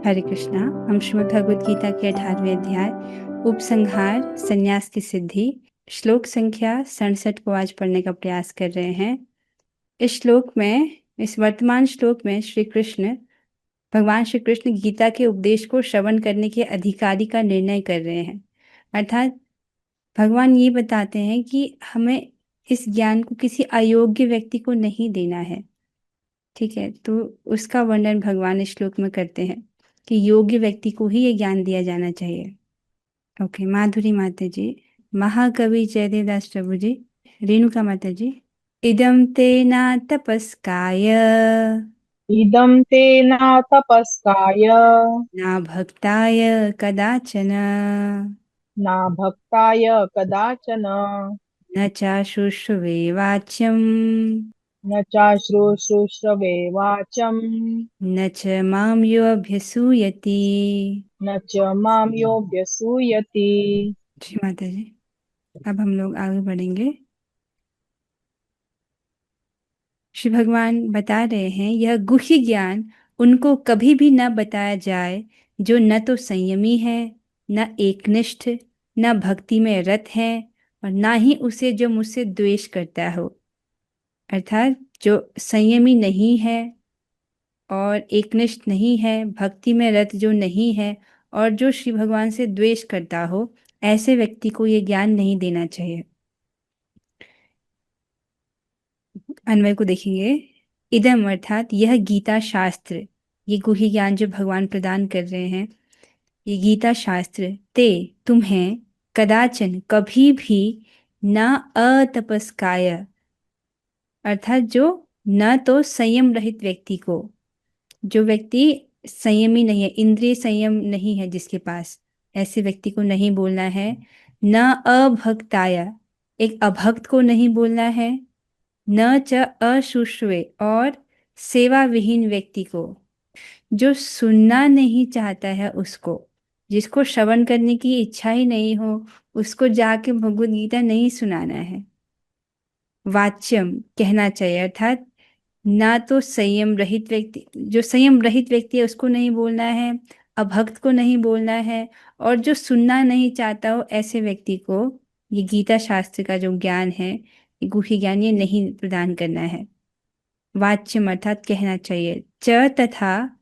हरे कृष्णा। हम श्रीमद् भगवद गीता के 18वें अध्याय उपसंहार संन्यास की सिद्धि श्लोक संख्या 67 को आज पढ़ने का प्रयास कर रहे हैं। इस श्लोक में, इस वर्तमान श्लोक में भगवान श्री कृष्ण गीता के उपदेश को श्रवण करने के अधिकारी का निर्णय कर रहे हैं। अर्थात भगवान ये बताते हैं कि हमें इस ज्ञान को किसी अयोग्य व्यक्ति को नहीं देना है। ठीक है, तो उसका वर्णन भगवान इस श्लोक में करते हैं कि योग्य व्यक्ति को ही ये ज्ञान दिया जाना चाहिए। ओके, माधुरी माता जी, महाकवि जयदेवदास प्रभु जी, रेणुका माता जी। इदं ते न तपस्काय इदं ते न तपस्काय न भक्ताय कदाचन न भक्ताय कदाचन न चाशुश्रुवे वाच्यं न चाश्रुश्रुश्रवे वाचम् न च मां योऽभ्यसूयति। न च मां योऽभ्यसूयति। जी माता जी, अब हम लोग आगे बढ़ेंगे। श्री भगवान बता रहे हैं यह गुह्य ज्ञान उनको कभी भी न बताया जाए जो न तो संयमी है, न एकनिष्ठ, न भक्ति में रत है, और ना ही उसे जो मुझसे द्वेष करता हो। अर्थात जो संयमी नहीं है और एकनिष्ठ नहीं है, भक्ति में रत जो नहीं है, और जो श्री भगवान से द्वेष करता हो, ऐसे व्यक्ति को ये ज्ञान नहीं देना चाहिए। अन्वय को देखेंगे। इदम अर्थात यह गीता शास्त्र, ये गुह्य ज्ञान जो भगवान प्रदान कर रहे हैं, ये गीता शास्त्र ते तुम्हें कदाचन कभी भी न अतपस्काय, अर्थात जो न तो संयम रहित व्यक्ति को, जो व्यक्ति संयमी नहीं है, इंद्रिय संयम नहीं है जिसके पास, ऐसे व्यक्ति को नहीं बोलना है। न अभक्ताय, एक अभक्त को नहीं बोलना है। न च अशुष्वे, और सेवा विहीन व्यक्ति को, जो सुनना नहीं चाहता है, उसको, जिसको श्रवण करने की इच्छा ही नहीं हो, उसको जाके भगवद गीता नहीं सुनाना है। वाच्यम कहना चाहिए, अर्थात ना तो संयम रहित व्यक्ति, जो संयम रहित व्यक्ति है उसको नहीं बोलना है, अभक्त को नहीं बोलना है, और जो सुनना नहीं चाहता हो ऐसे व्यक्ति को ये गीता शास्त्र का जो ज्ञान है, ये गुह्य ज्ञान, ये नहीं प्रदान करना है। वाच्यम अर्थात कहना चाहिए। च तथा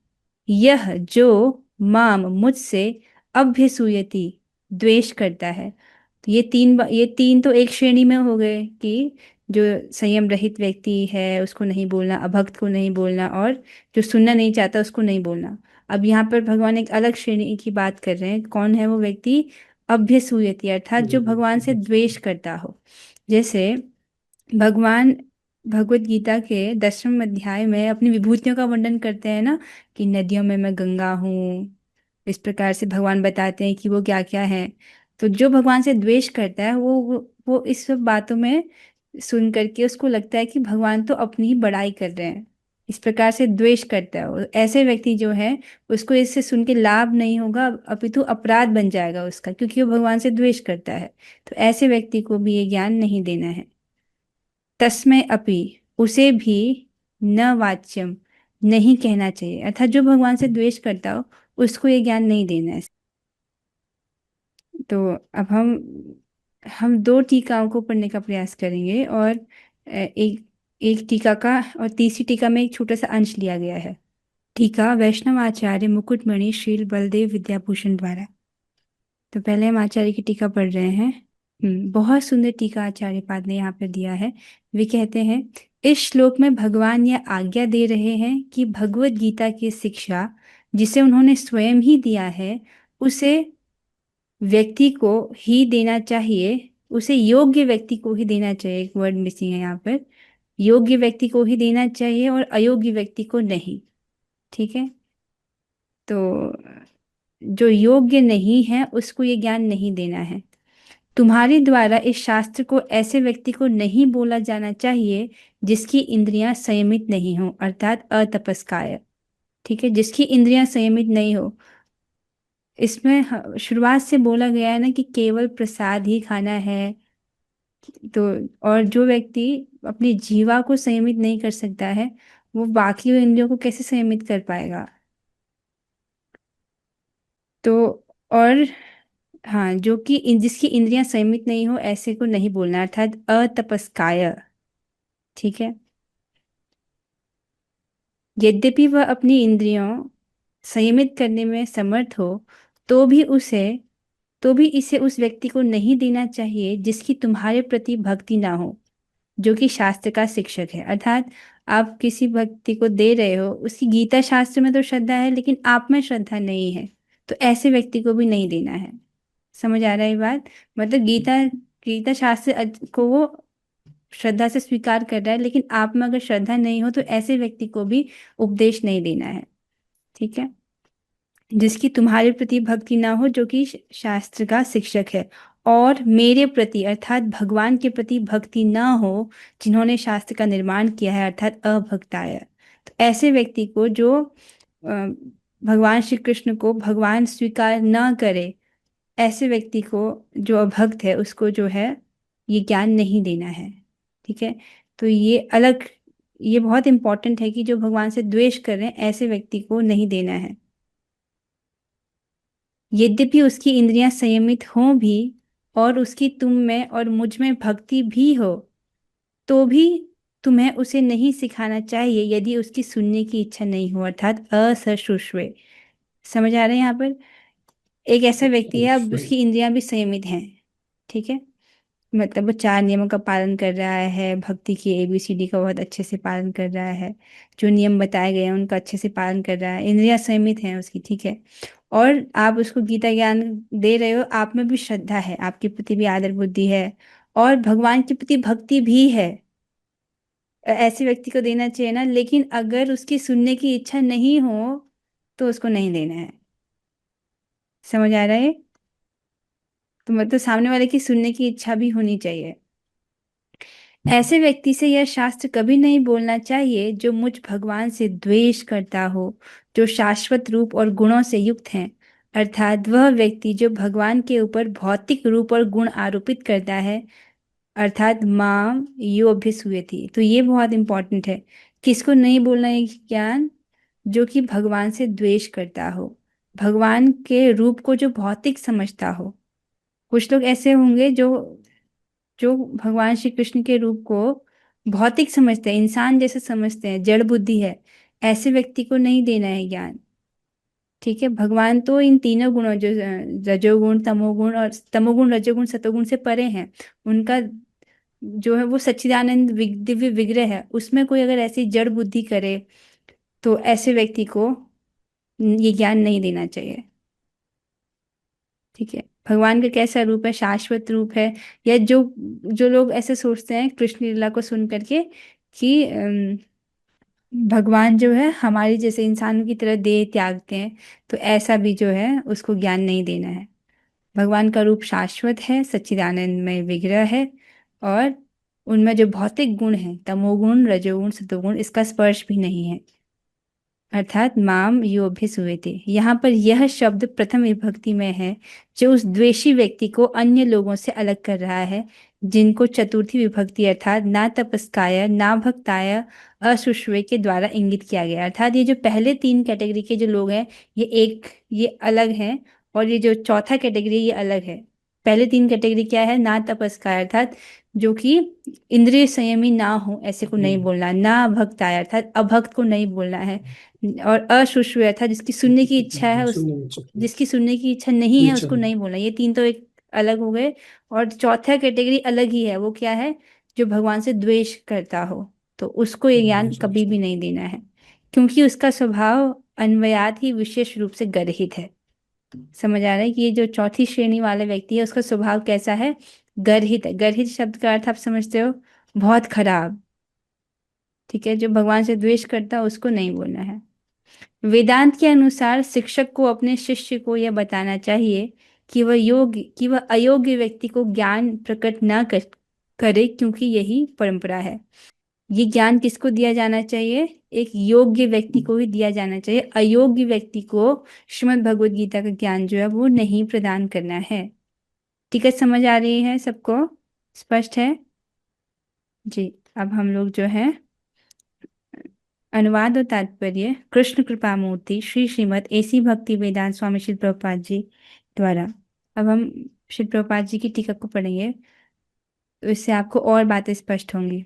यह जो माम मुझसे अभ्यसूयति द्वेष करता है। तो ये तीन तो एक श्रेणी में हो गए कि जो संयम रहित व्यक्ति है उसको नहीं बोलना, अभक्त को नहीं बोलना, और जो सुनना नहीं चाहता उसको नहीं बोलना। अब यहाँ पर भगवान एक अलग श्रेणी की बात कर रहे हैं। कौन है वो व्यक्ति? अभ्यसूयति अर्थात जो भगवान से द्वेष करता हो। जैसे भगवान भगवत गीता के 10वें अध्याय में अपनी विभूतियों का वर्णन करते हैं ना, कि नदियों में मैं गंगा हूँ। इस प्रकार से भगवान बताते हैं कि वो क्या क्या है। तो जो भगवान से द्वेष करता है वो इस सब बातों में सुन करके उसको लगता है कि भगवान तो अपनी ही बड़ाई कर रहे हैं, इस प्रकार से द्वेष करता है ऐसे व्यक्ति जो है, उसको इससे सुन के लाभ नहीं होगा, अपितु अपराध बन जाएगा उसका, क्योंकि वो भगवान से द्वेष करता है। तो ऐसे व्यक्ति को भी ये ज्ञान नहीं देना है। तस्मै अपि, उसे भी न वाच्यम, नहीं कहना चाहिए, अर्थात जो भगवान से द्वेष करता हो उसको ये ज्ञान नहीं देना है। तो अब हम दो टीकाओं को पढ़ने का प्रयास करेंगे, और एक एक टीका का और तीसरी टीका में एक छोटा सा अंश लिया गया है। टीका वैष्णव आचार्य मुकुटमणि श्रील बलदेव विद्याभूषण द्वारा। तो पहले हम आचार्य की टीका पढ़ रहे हैं। बहुत सुंदर टीका आचार्य पाद ने यहाँ पर दिया है। वे कहते हैं, इस श्लोक में भगवान यह आज्ञा दे रहे हैं कि भगवत गीता की शिक्षा जिसे उन्होंने स्वयं ही दिया है, उसे व्यक्ति को ही देना चाहिए, उसे योग्य व्यक्ति को ही देना चाहिए। एक वर्ड मिसिंग है यहाँ पर, योग्य व्यक्ति को ही देना चाहिए और अयोग्य व्यक्ति को नहीं। ठीक है, तो जो योग्य नहीं है उसको ये ज्ञान नहीं देना है। तुम्हारे द्वारा इस शास्त्र को ऐसे व्यक्ति को नहीं बोला जाना चाहिए जिसकी इंद्रियां संयमित नहीं हो, अर्थात अतपस्काय। ठीक है, जिसकी इंद्रियां संयमित नहीं हो। इसमें शुरुआत से बोला गया है ना कि केवल प्रसाद ही खाना है। तो और जो व्यक्ति अपनी जीवा को संयमित नहीं कर सकता है, वो बाकी इंद्रियों को कैसे संयमित कर पाएगा? तो और हाँ, जो कि जिसकी इंद्रियां संयमित नहीं हो ऐसे को नहीं बोलना, अर्थात अतपस्काय। ठीक है। यद्यपि वह अपनी इंद्रियों संयमित करने में समर्थ हो, तो भी उसे तो भी इसे उस व्यक्ति को नहीं देना चाहिए जिसकी तुम्हारे प्रति भक्ति ना हो, जो कि शास्त्र का शिक्षक है। अर्थात आप किसी व्यक्ति को दे रहे हो, उसकी गीता शास्त्र में तो श्रद्धा है लेकिन आप में श्रद्धा नहीं है, तो ऐसे व्यक्ति को भी नहीं देना है। समझ आ रहा है ये बात? मतलब गीता गीता शास्त्र को वो श्रद्धा से स्वीकार कर रहा है, लेकिन आप में अगर श्रद्धा नहीं हो तो ऐसे व्यक्ति को भी उपदेश नहीं देना है। ठीक है। जिसकी तुम्हारे प्रति भक्ति ना हो, जो कि शास्त्र का शिक्षक है, और मेरे प्रति अर्थात भगवान के प्रति भक्ति ना हो, जिन्होंने शास्त्र का निर्माण किया है, अर्थात अभक्ताय। तो ऐसे व्यक्ति को जो भगवान श्री कृष्ण को भगवान स्वीकार ना करे, ऐसे व्यक्ति को, जो अभक्त है, उसको जो है ये ज्ञान नहीं देना है। ठीक है। तो ये बहुत इंपॉर्टेंट है कि जो भगवान से द्वेष कर रहे हैं ऐसे व्यक्ति को नहीं देना है। यद्यपि उसकी इंद्रियां संयमित हों भी, और उसकी तुम में और मुझ में भक्ति भी हो, तो भी तुम्हें उसे नहीं सिखाना चाहिए यदि उसकी सुनने की इच्छा नहीं हो, अर्थात असशुष्वे। समझ आ रहे हैं यहाँ पर? एक ऐसा व्यक्ति है, अब उसकी इंद्रियां भी संयमित हैं। ठीक है। मतलब वो चार नियमों का पालन कर रहा है, भक्ति की ABCD का बहुत अच्छे से पालन कर रहा है, जो नियम बताए गए हैं उनका अच्छे से पालन कर रहा है, इंद्रियां संयमित हैं उसकी। ठीक है। और आप उसको गीता ज्ञान दे रहे हो, आप में भी श्रद्धा है, आपके प्रति भी आदर बुद्धि है, और भगवान के प्रति भक्ति भी है। ऐसे व्यक्ति को देना चाहिए ना, लेकिन अगर उसकी सुनने की इच्छा नहीं हो तो उसको नहीं देना है। समझ आ रहा है? तो मतलब सामने वाले की सुनने की इच्छा भी होनी चाहिए। ऐसे व्यक्ति से यह शास्त्र कभी नहीं बोलना चाहिए जो मुझ भगवान से द्वेष करता हो, जो शाश्वत रूप और गुणों से युक्त हैं। अर्थात वह व्यक्ति जो भगवान के ऊपर भौतिक रूप और गुण आरोपित करता है, अर्थात माम यो अभ्युपेति। तो ये बहुत इंपॉर्टेंट है। किसको नहीं बोलना है ज्ञान? जो कि भगवान से द्वेष करता हो, भगवान के रूप को जो भौतिक समझता हो। कुछ लोग ऐसे होंगे जो जो भगवान श्री कृष्ण के रूप को भौतिक समझते हैं, इंसान जैसे समझते हैं, जड़ बुद्धि है। ऐसे व्यक्ति को नहीं देना है ज्ञान। ठीक है। भगवान तो इन तीनों गुणों, जो रजोगुण, तमोगुण और तमोगुण, रजोगुण, सतोगुण से परे हैं। उनका जो है वो सच्चिदानंद दिव्य विग्रह है, उसमें कोई अगर ऐसी जड़ बुद्धि करे तो ऐसे व्यक्ति को ये ज्ञान नहीं देना चाहिए। ठीक है। भगवान का कैसा रूप है? शाश्वत रूप है। या जो जो लोग ऐसे सोचते हैं कृष्ण लीला को सुन करके कि भगवान जो है हमारी जैसे इंसानों की तरह देह त्यागते हैं, तो ऐसा भी जो है उसको ज्ञान नहीं देना है। भगवान का रूप शाश्वत है, सच्चिदानंदमय विग्रह है, और उनमें जो भौतिक गुण हैं, तमोगुण, रजोगुण, सतोगुण, इसका स्पर्श भी नहीं है। अर्थात माम योभिसुवेते, यहाँ पर यह शब्द प्रथम विभक्ति में है, जो उस द्वेषी व्यक्ति को अन्य लोगों से अलग कर रहा है, जिनको चतुर्थी विभक्ति अर्थात ना तपस्काय ना भक्ताय अशुष्वे के द्वारा इंगित किया गया। अर्थात ये जो पहले तीन कैटेगरी के जो लोग हैं, ये अलग हैं, और ये जो चौथा कैटेगरी ये अलग है। पहले तीन कैटेगरी क्या है? ना तपस्काय अर्थात जो कि इंद्रिय संयमी ना हो ऐसे को नहीं बोलना, ना भक्ताय अर्थात अभक्त को नहीं बोलना है, और अशुष्व था जिसकी सुनने की इच्छा है, उस जिसकी सुनने की इच्छा नहीं है उसको नहीं बोलना। ये तीन तो एक अलग हो गए। और चौथा कैटेगरी अलग ही है, वो क्या है? जो भगवान से द्वेष करता हो, तो उसको ये ज्ञान कभी भी नहीं देना है, क्योंकि उसका स्वभाव अन्वयात ही विशेष रूप से गर्हित है। समझ आ रहा है कि ये जो चौथी श्रेणी वाला व्यक्ति है उसका स्वभाव कैसा है? गर्हित है। गर्हित शब्द का अर्थ आप समझते हो? बहुत खराब। ठीक है। जो भगवान से द्वेष करता है उसको नहीं बोलना है। वेदांत के अनुसार शिक्षक को अपने शिष्य को यह बताना चाहिए कि वह अयोग्य व्यक्ति को ज्ञान प्रकट न करे, क्योंकि यही परंपरा है। ये ज्ञान किसको दिया जाना चाहिए? एक योग्य व्यक्ति को ही दिया जाना चाहिए। अयोग्य व्यक्ति को श्रीमद् भगवद गीता का ज्ञान जो है वो नहीं प्रदान करना है। ठीक है। समझ आ रही है सबको? स्पष्ट है? जी। अब हम लोग जो है अनुवाद और तात्पर्य कृष्ण कृपा मूर्ति श्री श्रीमद् एसी भक्ति वेदांत स्वामी श्री प्रभुपाद जी द्वारा। अब हम श्री प्रभुपाद जी की टीका को पढ़ेंगे, तो इससे आपको और बातें स्पष्ट होंगी।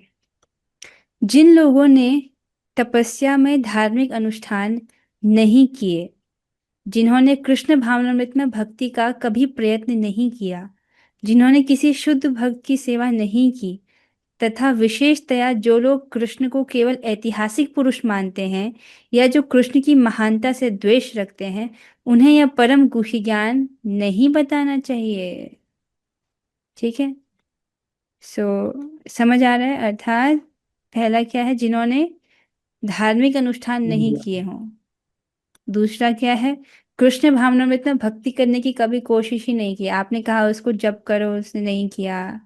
जिन लोगों ने तपस्या में धार्मिक अनुष्ठान नहीं किए, जिन्होंने कृष्ण भावनामृत में भक्ति का कभी प्रयत्न नहीं किया, जिन्होंने किसी शुद्ध भक्त की सेवा नहीं की, तथा विशेषतया जो लोग कृष्ण को केवल ऐतिहासिक पुरुष मानते हैं या जो कृष्ण की महानता से द्वेष रखते हैं, उन्हें यह परम गुह्य ज्ञान नहीं बताना चाहिए। ठीक है। सो समझ आ रहा है? अर्थात पहला क्या है, जिन्होंने धार्मिक अनुष्ठान नहीं किए हों। दूसरा क्या है, कृष्ण भावनामृत में भक्ति करने की कभी कोशिश ही नहीं की। आपने कहा उसको जप करो, उसने नहीं किया।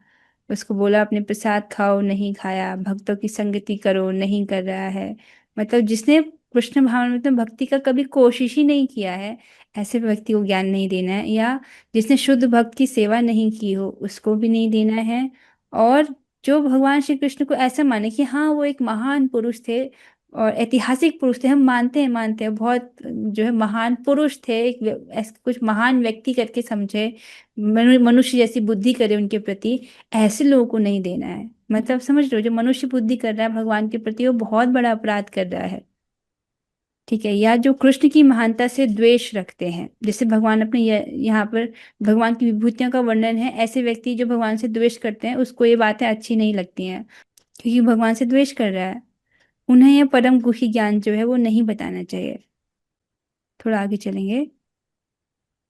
उसको बोला अपने प्रसाद खाओ, नहीं खाया। भक्तों की संगति करो, नहीं कर रहा है। मतलब जिसने कृष्ण भावनामृत में भक्ति का कभी कोशिश ही नहीं किया है, ऐसे व्यक्ति को ज्ञान नहीं देना है। या जिसने शुद्ध भक्त की सेवा नहीं की हो, उसको भी नहीं देना है। और जो भगवान श्री कृष्ण को ऐसा माने कि हाँ वो एक महान पुरुष थे और ऐतिहासिक पुरुष थे, हम मानते हैं बहुत जो है महान पुरुष थे, ऐसे कुछ महान व्यक्ति करके समझे, मनुष्य जैसी बुद्धि करे उनके प्रति, ऐसे लोगों को नहीं देना है। मतलब समझ लो, जो मनुष्य बुद्धि कर रहा है भगवान के प्रति, वो बहुत बड़ा अपराध कर रहा है। ठीक है। या जो कृष्ण की महानता से द्वेष रखते हैं, जैसे भगवान अपने यहाँ पर भगवान की विभूतियों का वर्णन है, ऐसे व्यक्ति जो भगवान से द्वेष करते हैं उसको ये बातें अच्छी नहीं लगती हैं, क्योंकि भगवान से द्वेष कर रहा है। उन्हें यह परम गुह्य ज्ञान जो है वो नहीं बताना चाहिए। थोड़ा आगे चलेंगे।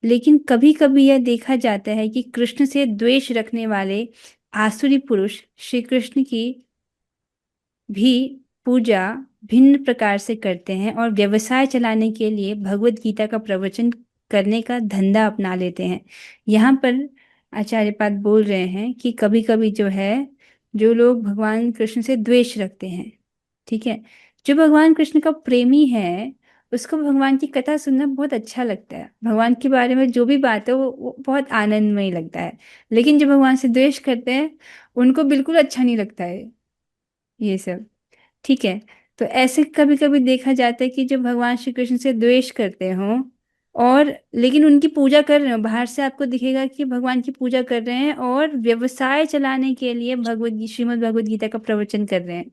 लेकिन कभी कभी यह देखा जाता है कि कृष्ण से द्वेष रखने वाले आसुरी पुरुष श्री कृष्ण की भी पूजा भिन्न प्रकार से करते हैं और व्यवसाय चलाने के लिए भगवत गीता का प्रवचन करने का धंधा अपना लेते हैं। यहाँ पर आचार्य पाद बोल रहे हैं कि कभी कभी जो है, जो लोग भगवान कृष्ण से द्वेष रखते हैं, ठीक है, जो भगवान कृष्ण का प्रेमी है, उसको भगवान की कथा सुनना बहुत अच्छा लगता है। भगवान के बारे में जो भी बात है वो बहुत आनंदमय लगता है। लेकिन जो भगवान से द्वेष करते हैं, उनको बिल्कुल अच्छा नहीं लगता है ये सब। ठीक है। तो ऐसे कभी कभी देखा जाता है कि जो भगवान श्री कृष्ण से द्वेष करते हों और लेकिन उनकी पूजा कर रहे हो, बाहर से आपको दिखेगा कि भगवान की पूजा कर रहे हैं और व्यवसाय चलाने के लिए श्रीमद् भगवद गीता का प्रवचन कर रहे हैं।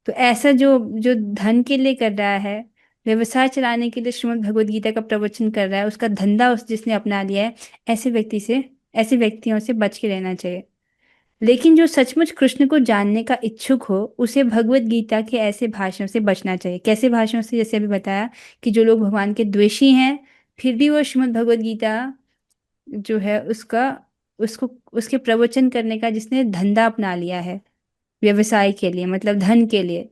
तो ऐसा जो जो धन के लिए कर रहा है, व्यवसाय चलाने के लिए श्रीमद् भगवद गीता का प्रवचन कर रहा है, उसका धंधा उस जिसने अपना लिया है, ऐसे व्यक्तियों से बच के रहना चाहिए। लेकिन जो सचमुच कृष्ण को जानने का इच्छुक हो, उसे भगवत गीता के ऐसे भाषणों से बचना चाहिए। कैसे भाषणों से? जैसे अभी बताया कि जो लोग भगवान के द्वेषी हैं, फिर भी वो श्रीमद् भगवत गीता जो है उसका उसको उसके प्रवचन करने का जिसने धंधा अपना लिया है व्यवसाय के लिए, मतलब धन के लिए,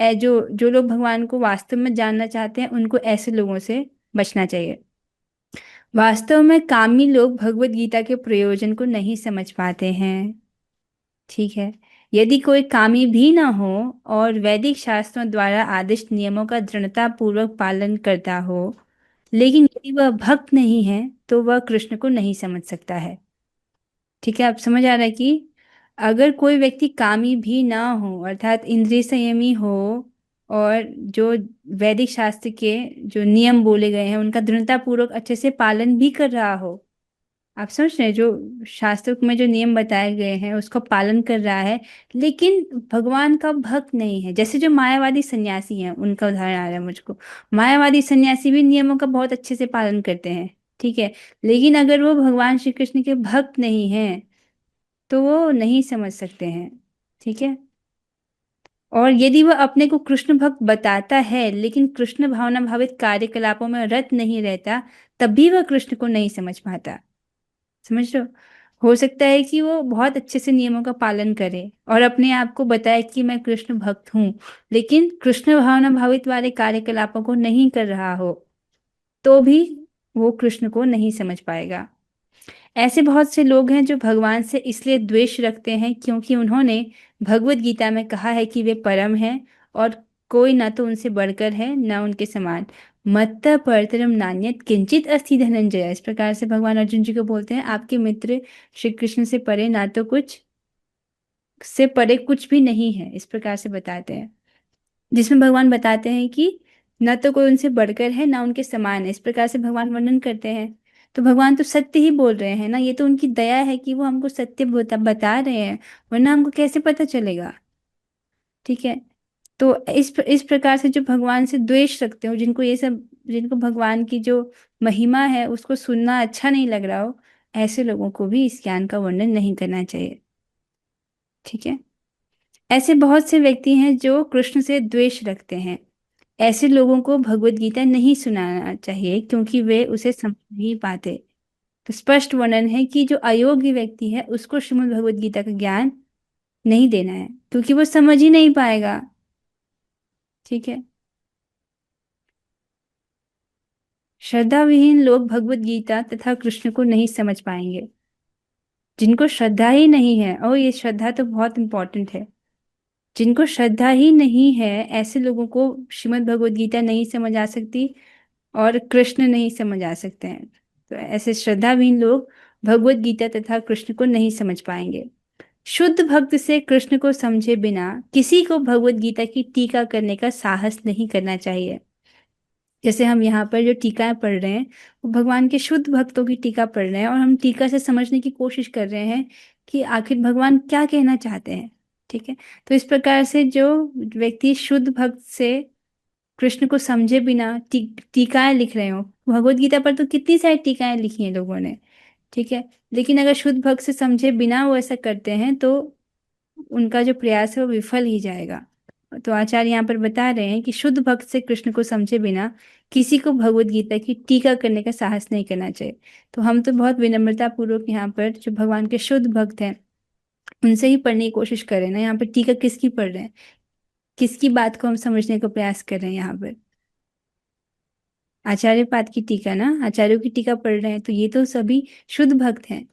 जो जो लोग भगवान को वास्तव में जानना चाहते हैं, उनको ऐसे लोगों से बचना चाहिए। वास्तव में कामी लोग भगवत गीता के प्रयोजन को नहीं समझ पाते हैं। ठीक है। यदि कोई कामी भी ना हो और वैदिक शास्त्रों द्वारा आदिष्ट नियमों का दृढ़ता पूर्वक पालन करता हो, लेकिन यदि वह भक्त नहीं है, तो वह कृष्ण को नहीं समझ सकता है। ठीक है। आप समझ आ रहा है कि अगर कोई व्यक्ति कामी भी ना हो, अर्थात इंद्रिय संयमी हो, और जो वैदिक शास्त्र के जो नियम बोले गए हैं उनका दृढ़ता पूर्वक अच्छे से पालन भी कर रहा हो, आप समझ रहे हैं, जो शास्त्र में जो नियम बताए गए हैं उसका पालन कर रहा है, लेकिन भगवान का भक्त नहीं है, जैसे जो मायावादी सन्यासी हैं उनका उदाहरण आ रहा है मुझको। मायावादी सन्यासी भी नियमों का बहुत अच्छे से पालन करते हैं, ठीक है, लेकिन अगर वो भगवान श्री कृष्ण के भक्त नहीं हैं, तो वो नहीं समझ सकते हैं। ठीक है। और यदि वह अपने को कृष्ण भक्त बताता है लेकिन कृष्ण भावना भावित कार्यकलापों में रत नहीं रहता, तब भी वह कृष्ण को नहीं समझ पाता। समझ रहे हो सकता है कि वो बहुत अच्छे से नियमों का पालन करे और अपने आप को बताए कि मैं कृष्ण भक्त हूँ, लेकिन कृष्ण भावना भावित वाले कार्यकलापों को नहीं कर रहा हो, तो भी वो कृष्ण को नहीं समझ पाएगा। ऐसे बहुत से लोग हैं जो भगवान से इसलिए द्वेष रखते हैं क्योंकि उन्होंने भगवत गीता में कहा है कि वे परम हैं और कोई ना तो उनसे बढ़कर है ना उनके समान। मत्तः परतरम नान्यत् किंचित अस्ति धनंजय, इस प्रकार से भगवान अर्जुन जी को बोलते हैं, आपके मित्र श्री कृष्ण से परे ना तो कुछ से परे कुछ भी नहीं है, इस प्रकार से बताते हैं। जिसमें भगवान बताते हैं कि न तो कोई उनसे बढ़कर है ना उनके समान है, इस प्रकार से भगवान वर्णन करते हैं। तो भगवान तो सत्य ही बोल रहे हैं ना, ये तो उनकी दया है कि वो हमको सत्य बता रहे हैं, वरना हमको कैसे पता चलेगा। ठीक है। तो इस प्रकार से जो भगवान से द्वेष रखते हो, जिनको ये सब, जिनको भगवान की जो महिमा है उसको सुनना अच्छा नहीं लग रहा हो, ऐसे लोगों को भी इस ज्ञान का वर्णन नहीं करना चाहिए। ठीक है। ऐसे बहुत से व्यक्ति हैं जो कृष्ण से द्वेष रखते हैं। ऐसे लोगों को भगवत गीता नहीं सुनाना चाहिए, क्योंकि वे उसे समझ नहीं पाते। तो स्पष्ट वर्णन है कि जो अयोग्य व्यक्ति है उसको श्रीमद् भगवत गीता का ज्ञान नहीं देना है, क्योंकि वो समझ ही नहीं पाएगा। ठीक है। श्रद्धा विहीन लोग भगवत गीता तथा कृष्ण को नहीं समझ पाएंगे। जिनको श्रद्धा ही नहीं है, और ये श्रद्धा तो बहुत इंपॉर्टेंट है, जिनको श्रद्धा ही नहीं है ऐसे लोगों को श्रीमद् भगवत गीता नहीं समझ आ सकती, और कृष्ण नहीं समझ आ सकते हैं। तो ऐसे श्रद्धाविहीन लोग भगवत गीता तथा कृष्ण को नहीं समझ पाएंगे। शुद्ध भक्त से कृष्ण को समझे बिना किसी को भगवत गीता की टीका करने का साहस नहीं करना चाहिए। जैसे हम यहाँ पर जो टीकाएं पढ़ रहे हैं, वो भगवान के शुद्ध भक्तों की टीका पढ़ रहे हैं, और हम टीका से समझने की कोशिश कर रहे हैं कि आखिर भगवान क्या कहना चाहते हैं। ठीक है। तो इस प्रकार से जो व्यक्ति शुद्ध भक्त से कृष्ण को समझे बिना टीकाएं लिख रहे हो, भगवत गीता पर तो कितनी सारी टीकाएं लिखी हैं लोगों ने। ठीक है। लेकिन अगर शुद्ध भक्त से समझे बिना वो ऐसा करते हैं तो उनका जो प्रयास है वो विफल ही जाएगा। तो आचार्य यहाँ पर बता रहे हैं कि शुद्ध भक्त से कृष्ण को समझे बिना किसी को भगवत गीता की टीका करने का साहस नहीं करना चाहिए। तो हम तो बहुत विनम्रता पूर्वक यहाँ पर जो भगवान के शुद्ध भक्त हैं उनसे ही पढ़ने की कोशिश कर रहे हैं ना। यहाँ पर टीका किसकी पढ़ रहे हैं, किसकी बात को हम समझने का प्रयास कर रहे हैं यहाँ पर? आचार्य पाद की टीका ना, आचार्यों की टीका पढ़ रहे हैं, तो ये तो सभी शुद्ध भक्त हैं,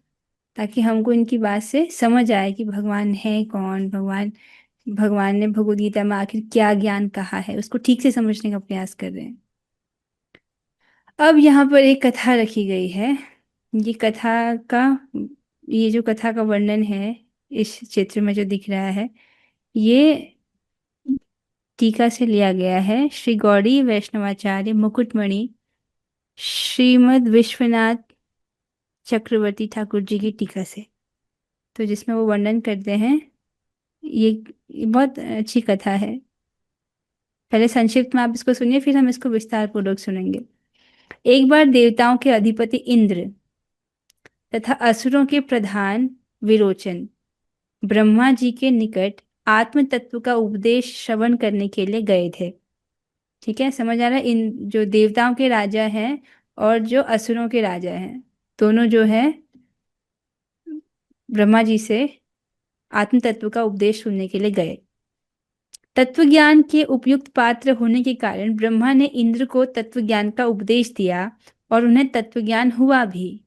ताकि हमको इनकी बात से समझ आए कि भगवान है कौन, भगवान ने भगवद गीता में आखिर क्या ज्ञान कहा है, उसको ठीक से समझने का प्रयास कर रहे हैं। अब यहाँ पर एक कथा रखी गई है। ये कथा का ये जो कथा का वर्णन है इस चित्र में जो दिख रहा है, ये टीका से लिया गया है श्री गौड़ी वैष्णवाचार्य मुकुटमणि श्रीमद् विश्वनाथ चक्रवर्ती ठाकुर जी की टीका से। तो जिसमें वो वर्णन करते हैं, ये ये बहुत अच्छी कथा है। पहले संक्षिप्त में आप इसको सुनिए, फिर हम इसको विस्तार पूर्वक सुनेंगे। एक बार देवताओं के अधिपति इंद्र तथा असुरों के प्रधान विरोचन ब्रह्मा जी के निकट आत्म तत्व का उपदेश श्रवण करने के लिए गए थे। ठीक है, समझ आ रहा है? इन जो देवताओं के राजा हैं और जो असुरों के राजा हैं, दोनों जो है ब्रह्मा जी से आत्म तत्व का उपदेश सुनने के लिए गए। तत्व ज्ञान के उपयुक्त पात्र होने के कारण ब्रह्मा ने इंद्र को तत्व ज्ञान का उपदेश दिया और उन्हें तत्व ज्ञान हुआ भी।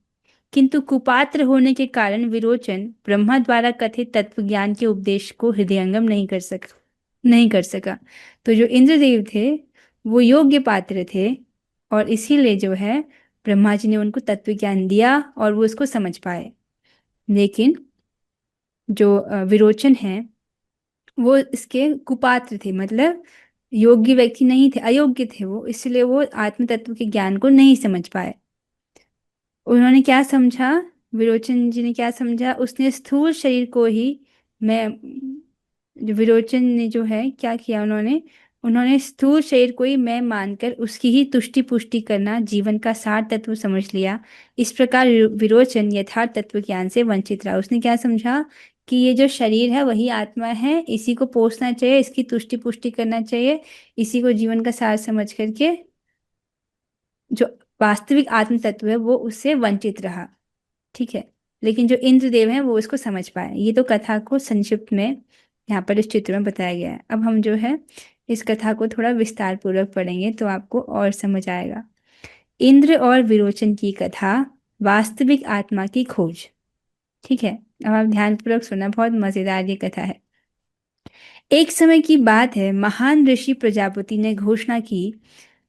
किंतु कुपात्र होने के कारण विरोचन ब्रह्मा द्वारा कथित तत्व ज्ञान के उपदेश को हृदयंगम नहीं कर सका। तो जो इंद्रदेव थे वो योग्य पात्र थे, और इसीलिए जो है ब्रह्मा जी ने उनको तत्व ज्ञान दिया और वो उसको समझ पाए। लेकिन जो विरोचन है वो इसके कुपात्र थे, मतलब योग्य व्यक्ति नहीं थे, अयोग्य थे वो, इसलिए वो आत्म तत्व के ज्ञान को नहीं समझ पाए। उन्होंने क्या समझा, विरोचन जी ने क्या समझा, उसने स्थूल शरीर को ही मैं जो विरोचन ने जो है क्या किया, उन्होंने उन्होंने स्थूल शरीर को ही मैं मानकर उसकी ही तुष्टि पुष्टि करना जीवन का सार तत्व समझ लिया। इस प्रकार विरोचन यथार्थ तत्व ज्ञान से वंचित रहा। उसने क्या समझा कि ये जो शरीर है वही आत्मा है, इसी को पोसना चाहिए, इसकी तुष्टि पुष्टि करना चाहिए, इसी को जीवन का सार समझ करके जो वास्तविक आत्म तत्व है वो उससे वंचित रहा। ठीक है। लेकिन जो इंद्रदेव हैं वो इसको समझ पाए। ये तो कथा को संक्षिप्त में यहाँ पर इस चित्र में बताया गया है। अब हम जो है इस कथा को थोड़ा विस्तार पूर्वक पढ़ेंगे तो आपको और समझ आएगा। इंद्र और विरोचन की कथा, वास्तविक आत्मा की खोज। ठीक है। अब आप ध्यानपूर्वक सुनना, बहुत मजेदार ये कथा है। एक समय की बात है, महान ऋषि प्रजापति ने घोषणा की,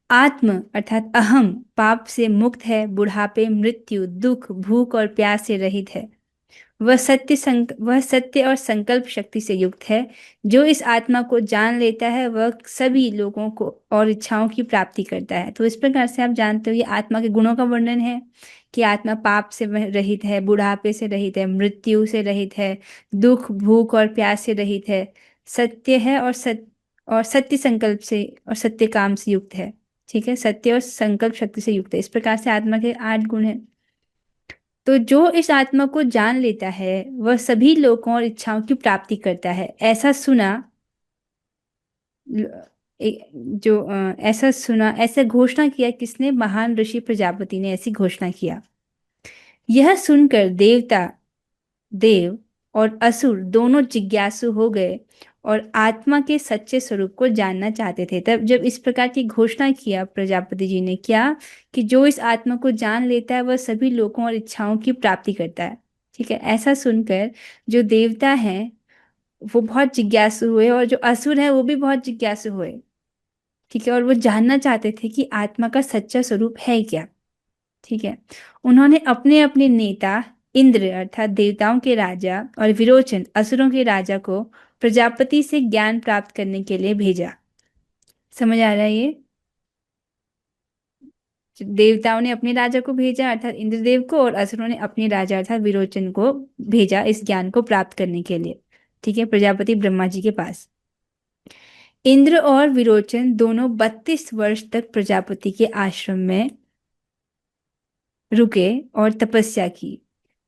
आत्म अर्थात अहम पाप से मुक्त है, बुढ़ापे, मृत्यु, दुख, भूख और प्यास से रहित है। वह सत्य और संकल्प शक्ति से युक्त है। जो इस आत्मा को जान लेता है वह सभी लोगों को और इच्छाओं की प्राप्ति करता है। तो इस प्रकार से आप जानते हो ये आत्मा के गुणों का वर्णन है कि आत्मा पाप से रहित है, बुढ़ापे से रहित है, मृत्यु से रहित है, दुख भूख और प्यास से रहित है, सत्य है और सत्य संकल्प से और सत्य काम से युक्त है। ठीक है, सत्य और संकल्प शक्ति से युक्त है। इस प्रकार से आत्मा के 8 गुण हैं। तो जो इस आत्मा को जान लेता है वह सभी लोकों और इच्छाओं की प्राप्ति करता है। ल- ऐसा सुना, ऐसा घोषणा किया किसने? महान ऋषि प्रजापति ने ऐसी घोषणा किया। यह सुनकर देव और असुर दोनों जिज्ञासु हो गए और आत्मा के सच्चे स्वरूप को जानना चाहते थे। तब जब इस प्रकार की घोषणा किया प्रजापति जी ने, क्या कि जो इस आत्मा को जान लेता है वह सभी लोकों और इच्छाओं की प्राप्ति करता है। ठीक है, ऐसा सुनकर जो देवता हैं वो बहुत जिज्ञासु हुए और जो असुर हैं वो भी बहुत जिज्ञासु हुए। ठीक है, और वो जानना चाहते थे कि आत्मा का सच्चा स्वरूप है क्या। ठीक है, उन्होंने अपने अपने नेता इंद्र अर्थात देवताओं के राजा और विरोचन असुरों के राजा को प्रजापति से ज्ञान प्राप्त करने के लिए भेजा। समझ आ रहा है ये? देवताओं ने अपने राजा को भेजा अर्थात इंद्रदेव को, और असुरों ने अपने राजा अर्थात विरोचन को भेजा इस ज्ञान को प्राप्त करने के लिए। ठीक है, प्रजापति ब्रह्मा जी के पास। इंद्र और विरोचन दोनों 32 वर्ष तक प्रजापति के आश्रम में रुके और तपस्या की।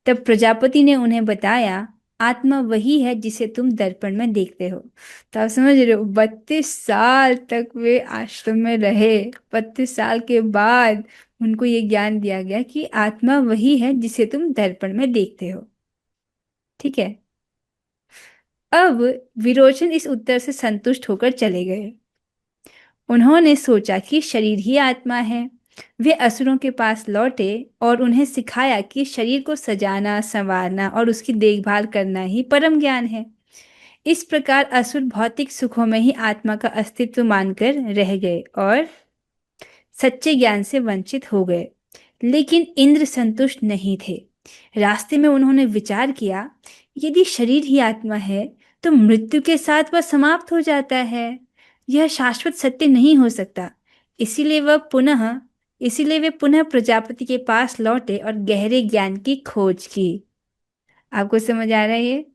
तब प्रजापति ने उन्हें बताया, आत्मा वही है जिसे तुम दर्पण में देखते हो। तो आप समझ रहे हो, 32 साल तक वे आश्रम में रहे। 32 साल के बाद उनको ये ज्ञान दिया गया कि आत्मा वही है जिसे तुम दर्पण में देखते हो। ठीक है, अब विरोचन इस उत्तर से संतुष्ट होकर चले गए। उन्होंने सोचा कि शरीर ही आत्मा है। वे असुरों के पास लौटे और उन्हें सिखाया कि शरीर को सजाना, संवारना और उसकी देखभाल करना ही परम ज्ञान है। इस प्रकार असुर भौतिक सुखों में ही आत्मा का अस्तित्व मानकर रह गए और सच्चे ज्ञान से वंचित हो गए। लेकिन इंद्र संतुष्ट नहीं थे। रास्ते में उन्होंने विचार किया, यदि शरीर ही आत्मा है तो मृत्यु के साथ वह समाप्त हो जाता है। यह शाश्वत सत्य नहीं हो सकता। इसीलिए वह पुनः इसीलिए वे पुनः प्रजापति के पास लौटे और गहरे ज्ञान की खोज की। आपको समझ आ रहा है ये?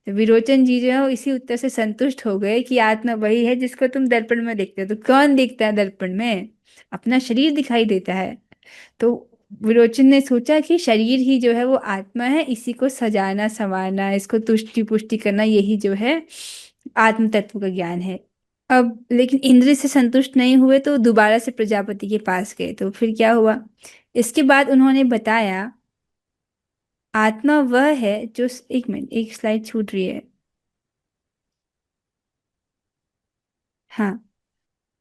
तो विरोचन जी जो है वो इसी उत्तर से संतुष्ट हो गए कि आत्मा वही है जिसको तुम दर्पण में देखते हो। तो कौन दिखता है दर्पण में? अपना शरीर दिखाई देता है। तो विरोचन ने सोचा कि शरीर ही जो है वो आत्मा है, इसी को सजाना संवारना, इसको तुष्टि पुष्टि करना, यही जो है आत्म तत्व का ज्ञान है। अब लेकिन इंद्र से संतुष्ट नहीं हुए तो दोबारा से प्रजापति के पास गए। तो फिर क्या हुआ? इसके बाद उन्होंने बताया, आत्मा वह है जो, एक मिनट, एक स्लाइड छूट रही है। हाँ,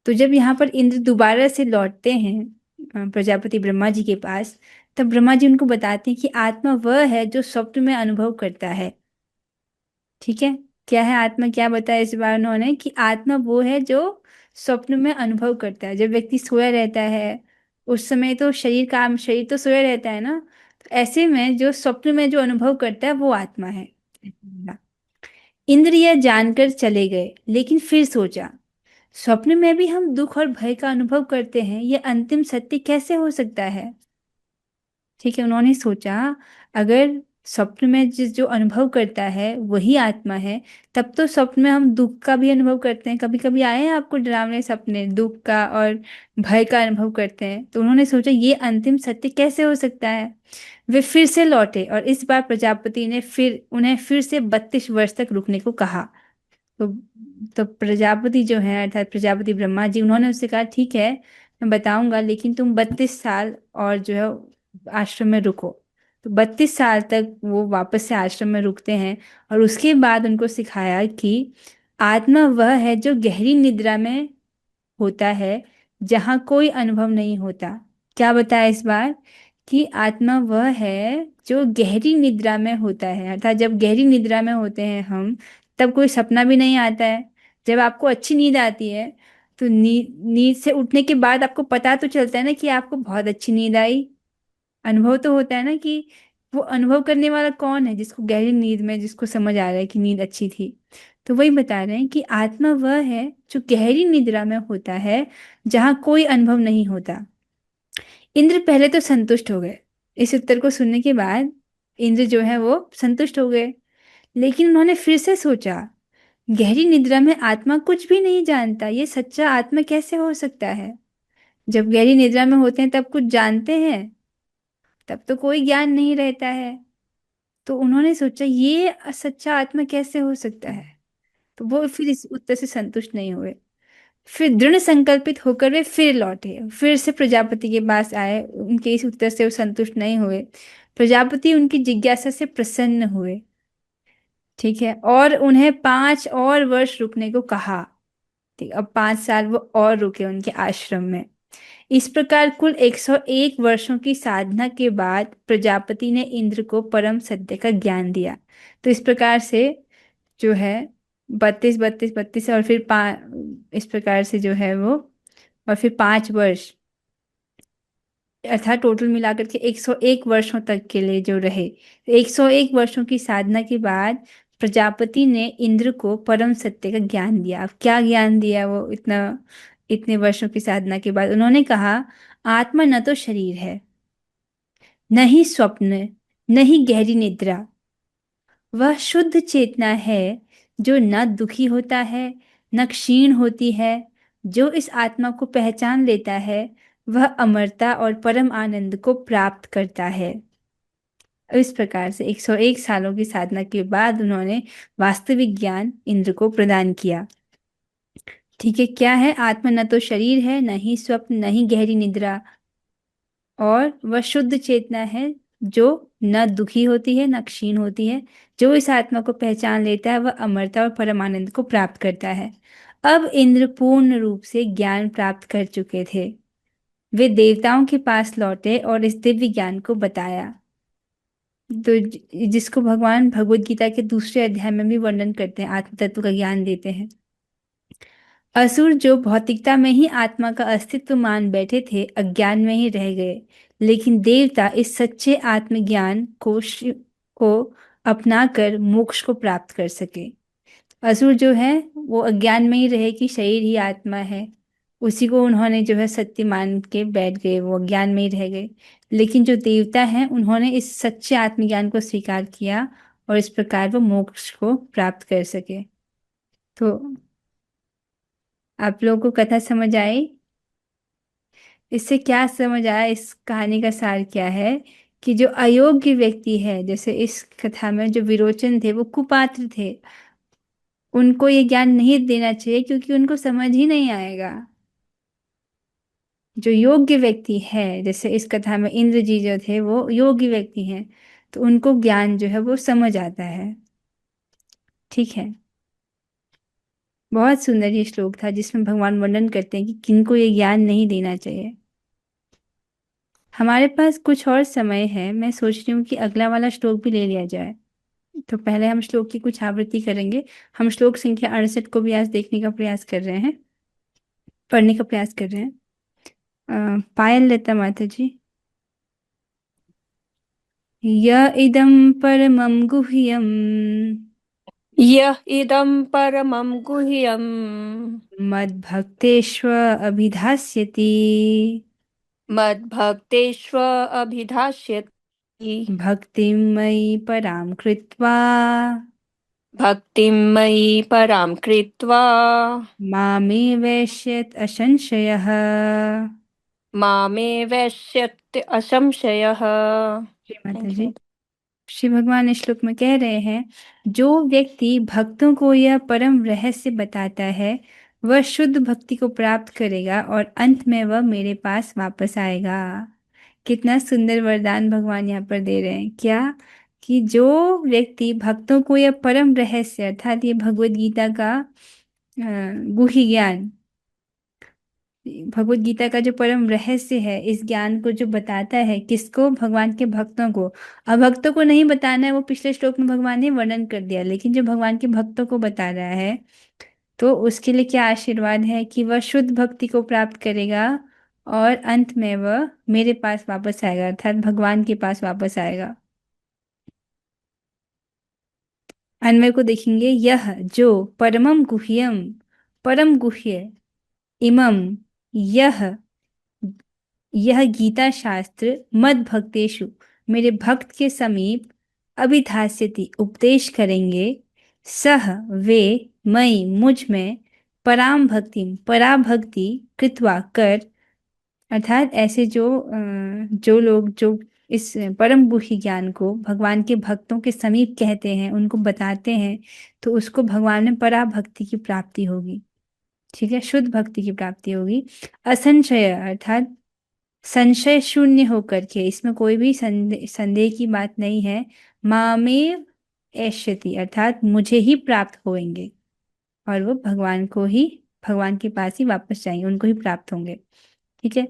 तो जब यहाँ पर इंद्र दोबारा से लौटते हैं प्रजापति ब्रह्मा जी के पास, तब ब्रह्मा जी उनको बताते हैं कि आत्मा वह है जो स्वप्न में अनुभव करता है। ठीक है, क्या है आत्मा? क्या बताया इस बार उन्होंने कि आत्मा वो है जो स्वप्न में अनुभव करता है। जब व्यक्ति सोया रहता है उस समय तो शरीर तो सोया रहता है ना, तो ऐसे में जो स्वप्न में जो अनुभव करता है वो आत्मा है। इंद्र यह जानकर चले गए, लेकिन फिर सोचा, स्वप्न में भी हम दुख और भय का अनुभव करते हैं, यह अंतिम सत्य कैसे हो सकता है? ठीक है, उन्होंने सोचा, अगर स्वप्न में जिस जो अनुभव करता है वही आत्मा है, तब तो स्वप्न में हम दुख का भी अनुभव करते हैं। कभी कभी आए हैं आपको डरावने सपने, दुख का और भय का अनुभव करते हैं। तो उन्होंने सोचा ये अंतिम सत्य कैसे हो सकता है। वे फिर से लौटे और इस बार प्रजापति ने फिर उन्हें फिर से 32 वर्ष तक रुकने को कहा। तो प्रजापति जो है अर्थात प्रजापति ब्रह्मा जी, उन्होंने उससे कहा, ठीक है मैं बताऊंगा, लेकिन तुम 32 साल और जो है आश्रम में रुको। तो 32 साल तक वो वापस से आश्रम में रुकते हैं और उसके बाद उनको सिखाया कि आत्मा वह है जो गहरी निद्रा में होता है, जहाँ कोई अनुभव नहीं होता। क्या बताया इस बार? कि आत्मा वह है जो गहरी निद्रा में होता है, अर्थात जब गहरी निद्रा में होते हैं हम, तब कोई सपना भी नहीं आता है। जब आपको अच्छी नींद आती है तो नींद से उठने के बाद आपको पता तो चलता है ना कि आपको बहुत अच्छी नींद आई। अनुभव तो होता है ना कि वो अनुभव करने वाला कौन है, जिसको गहरी नींद में, जिसको समझ आ रहा है कि नींद अच्छी थी। तो वही बता रहे हैं कि आत्मा वह है जो गहरी निद्रा में होता है, जहां कोई अनुभव नहीं होता। इंद्र पहले तो संतुष्ट हो गए। इस उत्तर को सुनने के बाद इंद्र जो है वो संतुष्ट हो गए। लेकिन उन्होंने फिर से सोचा, गहरी निद्रा में आत्मा कुछ भी नहीं जानता, ये सच्चा आत्मा कैसे हो सकता है। जब गहरी निद्रा में होते हैं तब कुछ जानते हैं, तब तो कोई ज्ञान नहीं रहता है। तो उन्होंने सोचा ये सच्चा आत्मा कैसे हो सकता है। तो वो फिर इस उत्तर से संतुष्ट नहीं हुए। फिर दृढ़ संकल्पित होकर वे फिर लौटे, फिर से प्रजापति के पास आए। उनके इस उत्तर से वो संतुष्ट नहीं हुए। प्रजापति उनकी जिज्ञासा से प्रसन्न हुए। ठीक है, और उन्हें 5 और वर्ष रुकने को कहा। ठीक, अब 5 साल वो और रुके उनके आश्रम में। इस प्रकार कुल 101 वर्षों की साधना के बाद प्रजापति ने इंद्र को परम सत्य का ज्ञान दिया। तो इस प्रकार से जो है 32 32 32 और फिर इस प्रकार से जो है वो, और फिर 5 वर्ष, अर्थात टोटल मिलाकर के 101 वर्षों तक के लिए जो रहे। 101 वर्षों की साधना के बाद प्रजापति ने इंद्र को परम सत्य का ज्ञान दिया। अब क्या ज्ञान दिया वो, इतना इतने वर्षों की साधना के बाद उन्होंने कहा, आत्मा न तो शरीर है, न ही स्वप्न, न ही गहरी निद्रा। वह शुद्ध चेतना है जो न दुखी होता है, न क्षीण होती है। जो इस आत्मा को पहचान लेता है वह अमरता और परम आनंद को प्राप्त करता है। इस प्रकार से 101 सालों की साधना के बाद उन्होंने वास्तविक ज्ञान इंद्र को प्रदान किया। ठीक है, क्या है, आत्मा न तो शरीर है, न ही स्वप्न, न ही गहरी निद्रा, और वह शुद्ध चेतना है जो न दुखी होती है, न क्षीण होती है। जो इस आत्मा को पहचान लेता है वह अमरता और परमानंद को प्राप्त करता है। अब इंद्र पूर्ण रूप से ज्ञान प्राप्त कर चुके थे। वे देवताओं के पास लौटे और इस दिव्य ज्ञान को बताया। तो जिसको भगवान भगवत गीता के दूसरे अध्याय में भी वर्णन करते हैं, आत्म तत्व का ज्ञान देते हैं। असुर जो भौतिकता में ही आत्मा का अस्तित्व मान बैठे थे, अज्ञान में ही रह गए। लेकिन देवता इस सच्चे आत्मज्ञान को अपनाकर मोक्ष को प्राप्त कर सके। असुर जो है वो अज्ञान में ही रहे कि शरीर ही आत्मा है, उसी को उन्होंने जो है सत्य मान के बैठ गए, वो अज्ञान में ही रह गए। लेकिन जो देवता हैं उन्होंने इस सच्चे आत्मज्ञान को स्वीकार किया, और इस प्रकार वो मोक्ष को प्राप्त कर सके। तो आप लोगों को कथा समझ आई? इससे क्या समझ आया, इस कहानी का सार क्या है, कि जो अयोग्य व्यक्ति है, जैसे इस कथा में जो विरोचन थे वो कुपात्र थे, उनको ये ज्ञान नहीं देना चाहिए क्योंकि उनको समझ ही नहीं आएगा। जो योग्य व्यक्ति है, जैसे इस कथा में इंद्र जी जो थे वो योग्य व्यक्ति हैं, तो उनको ज्ञान जो है वो समझ आता है। ठीक है, बहुत सुंदर ये श्लोक था जिसमें भगवान वर्णन करते हैं कि किनको ये ज्ञान नहीं देना चाहिए। हमारे पास कुछ और समय है, मैं सोच रही हूँ कि अगला वाला श्लोक भी ले लिया जाए। तो पहले हम श्लोक की कुछ आवृत्ति करेंगे। हम श्लोक संख्या 68 को भी आज देखने का प्रयास कर रहे हैं, पढ़ने का प्रयास कर रहे हैं। पायल लता माता जी। य इदं परमं गुह्यं यः इदं परमं गुह्यं मद्भक्तेष्व अभिधास्यति, मद्भक्तेष्वभिधास्यति भक्तिं मयि परां कृत्वा भक्तिं मयि परां कृत्वा मामे वैश्यत् असंशयः। मामे वैश्यत्य असंशयः। Shri Mata thank ji. You. Shri भगवान इस श्लोक में कह रहे हैं, जो व्यक्ति भक्तों को यह परम रहस्य बताता है वह शुद्ध भक्ति को प्राप्त करेगा और अंत में वह मेरे पास वापस आएगा। कितना सुंदर वरदान भगवान यहाँ पर दे रहे हैं, क्या, कि जो व्यक्ति भक्तों को यह परम रहस्य, अर्थात ये भगवत गीता का गुह्य ज्ञान, भगवत गीता का जो परम रहस्य है, इस ज्ञान को जो बताता है, किसको, भगवान के भक्तों को। अभक्तों को नहीं बताना है, वो पिछले श्लोक में भगवान ने वर्णन कर दिया, लेकिन जो भगवान के भक्तों को बता रहा है, तो उसके लिए क्या आशीर्वाद है कि वह शुद्ध भक्ति को प्राप्त करेगा और अंत में वह मेरे पास वापस आएगा, अर्थात भगवान के पास वापस आएगा। अन्वय को देखेंगे, यह जो परमम गुह्यम, परम गुह्य, इमम, यह यह गीता शास्त्र मद भक्तेषु, मेरे भक्त के समीप, अभिधास्यति, उपदेश करेंगे, सह, वे, मई, मुझ में, पराम भक्ति, पराभक्ति, कृत्वा, कर, अर्थात ऐसे जो लोग जो इस परम गुह्य ज्ञान को भगवान के भक्तों के समीप कहते हैं, उनको बताते हैं, तो उसको भगवान में पराभक्ति की प्राप्ति होगी। ठीक है, शुद्ध भक्ति की प्राप्ति होगी। असंशय अर्थात संशय शून्य होकर के, इसमें कोई भी संदेह की बात नहीं है। मामेव एष्यति अर्थात मुझे ही प्राप्त होंगे, और वो भगवान को ही, भगवान के पास ही वापस जाएंगे, उनको ही प्राप्त होंगे। ठीक है,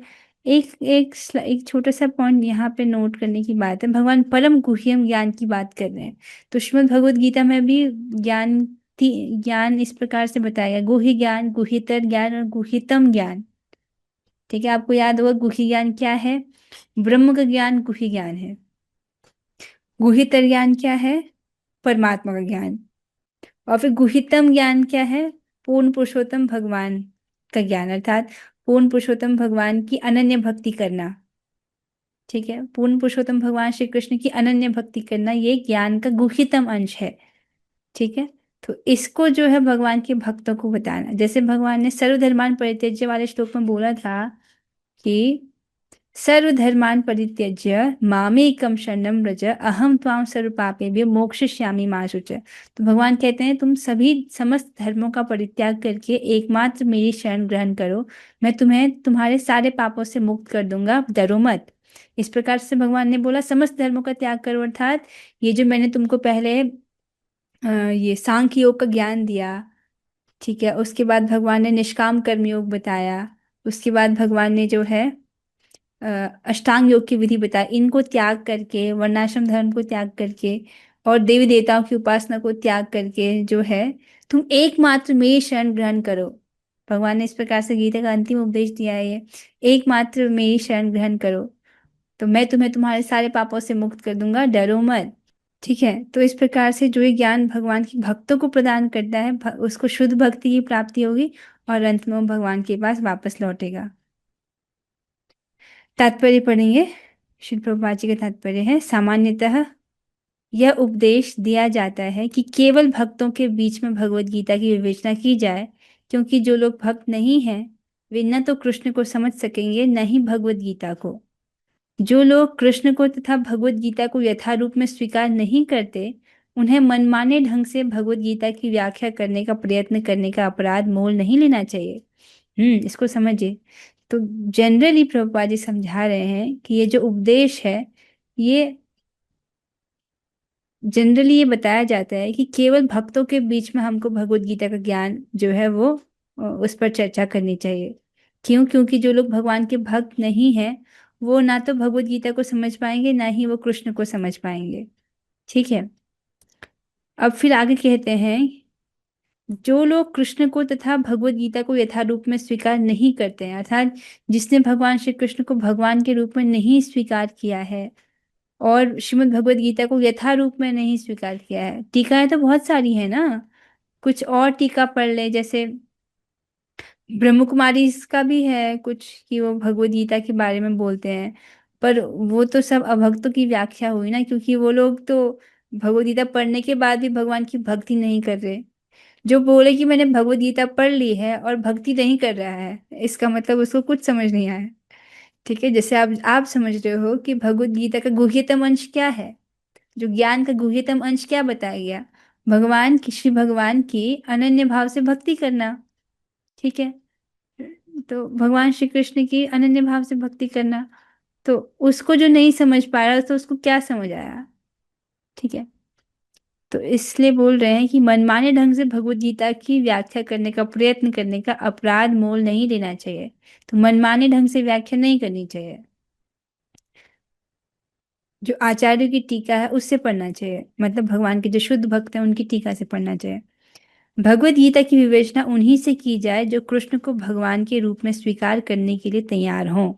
एक छोटा सा पॉइंट यहाँ पे नोट करने की बात है। भगवान परम गुह्यम ज्ञान की बात कर रहे हैं, तो श्रीमद् भगवद गीता में भी ज्ञान इस प्रकार से बताया गया, गुह्य ज्ञान, गुह्यतर ज्ञान और गुह्यतम ज्ञान। ठीक है, आपको याद होगा गुह्य ज्ञान क्या है? ब्रह्म का ज्ञान गुह्य ज्ञान है। गुह्यतर ज्ञान क्या है? परमात्मा का ज्ञान। और फिर गुह्यतम ज्ञान क्या है? पूर्ण पुरुषोत्तम भगवान का ज्ञान, अर्थात पूर्ण पुरुषोत्तम भगवान की अनन्य भक्ति करना। ठीक है, पूर्ण पुरुषोत्तम भगवान श्री कृष्ण की अनन्य भक्ति करना, ये ज्ञान का गुह्यतम अंश है। ठीक है, तो इसको जो है भगवान के भक्तों को बताना, जैसे भगवान ने सर्वधर्मान परित्यज्य वाले श्लोक में बोला था कि सर्वधर्मान् परित्यज्य मामेकं शरणं व्रज अहम त्वां सर्वपापेभ्यो मोक्षयिष्यामि मा शुच। तो भगवान कहते हैं तुम सभी समस्त धर्मों का परित्याग करके एकमात्र मेरी शरण ग्रहण करो, मैं तुम्हें तुम्हारे सारे पापों से मुक्त कर दूंगा, डरो मत। इस प्रकार से भगवान ने बोला समस्त धर्मों का त्याग करो, अर्थात ये जो मैंने तुमको पहले ये सांख्य योग का ज्ञान दिया, ठीक है, उसके बाद भगवान ने निष्काम कर्म योग बताया, उसके बाद भगवान ने जो है अष्टांग योग की विधि बताई, इनको त्याग करके, वर्णाश्रम धर्म को त्याग करके और देवी देवताओं की उपासना को त्याग करके जो है तुम एकमात्र मेरी शरण ग्रहण करो। भगवान ने इस प्रकार से गीता का अंतिम उपदेश दिया है, ये एकमात्र मेरी शरण ग्रहण करो तो मैं तुम्हें तुम्हारे सारे पापों से मुक्त कर दूंगा, डरो मत। ठीक है, तो इस प्रकार से जो ये ज्ञान भगवान की भक्तों को प्रदान करता है, उसको शुद्ध भक्ति की प्राप्ति होगी और अंत में वो भगवान के पास वापस लौटेगा। तात्पर्य पढ़ेंगे। श्री प्रभुपाद जी का तात्पर्य है, सामान्यतः यह उपदेश दिया जाता है कि केवल भक्तों के बीच में भगवत गीता की विवेचना की जाए, क्योंकि जो लोग भक्त नहीं हैं वे न तो कृष्ण को समझ सकेंगे न ही भगवत गीता को। जो लोग कृष्ण को तथा भगवत गीता को यथारूप में स्वीकार नहीं करते, उन्हें मनमाने ढंग से भगवत गीता की व्याख्या करने का प्रयत्न करने का अपराध मोल नहीं लेना चाहिए। इसको समझिए। तो जनरली प्रभुपाद जी समझा रहे हैं कि ये जो उपदेश है, ये जनरली ये बताया जाता है कि केवल भक्तों के बीच में हमको भगवत गीता का ज्ञान जो है वो उस पर चर्चा करनी चाहिए। क्यों? क्योंकि जो लोग भगवान के भक्त नहीं हैं वो ना तो भगवत गीता को समझ पाएंगे ना ही वो कृष्ण को समझ पाएंगे। ठीक है, अब फिर आगे कहते हैं, जो लोग कृष्ण को तथा भगवत गीता को यथारूप में स्वीकार नहीं करते हैं, अर्थात जिसने भगवान श्री कृष्ण को भगवान के रूप में नहीं स्वीकार किया है और श्रीमद् भगवत गीता को यथारूप में नहीं स्वीकार किया है। टीकाएं तो बहुत सारी है ना, कुछ और टीका पढ़ ले, जैसे ब्रह्म कुमारी इसका भी है कुछ कि वो भगवत गीता के बारे में बोलते हैं, पर वो तो सब अभक्तों की व्याख्या हुई ना, क्योंकि वो लोग तो भगवत गीता पढ़ने के बाद भी भगवान की भक्ति नहीं कर रहे। जो बोले कि मैंने भगवत गीता पढ़ ली है और भक्ति नहीं कर रहा है, इसका मतलब उसको कुछ समझ नहीं आया। ठीक है, जैसे आप समझ रहे हो कि भगवत गीता का गुह्यतम अंश क्या है, जो ज्ञान का गुह्यतम अंश क्या बताया गया, भगवान की, श्री भगवान की अनन्य भाव से भक्ति करना। ठीक है, तो भगवान श्री कृष्ण की अनन्य भाव से भक्ति करना, तो उसको जो नहीं समझ पा रहा तो उसको क्या समझ आया। ठीक है, तो इसलिए बोल रहे हैं कि मनमाने ढंग से भगवत गीता की व्याख्या करने का प्रयत्न करने का अपराध मोल नहीं लेना चाहिए। तो मनमाने ढंग से व्याख्या नहीं करनी चाहिए, जो आचार्यों की टीका है उससे पढ़ना चाहिए, मतलब भगवान के जो शुद्ध भक्त हैं उनकी टीका से पढ़ना चाहिए। भगवत गीता की विवेचना उन्हीं से की जाए जो कृष्ण को भगवान के रूप में स्वीकार करने के लिए तैयार हों।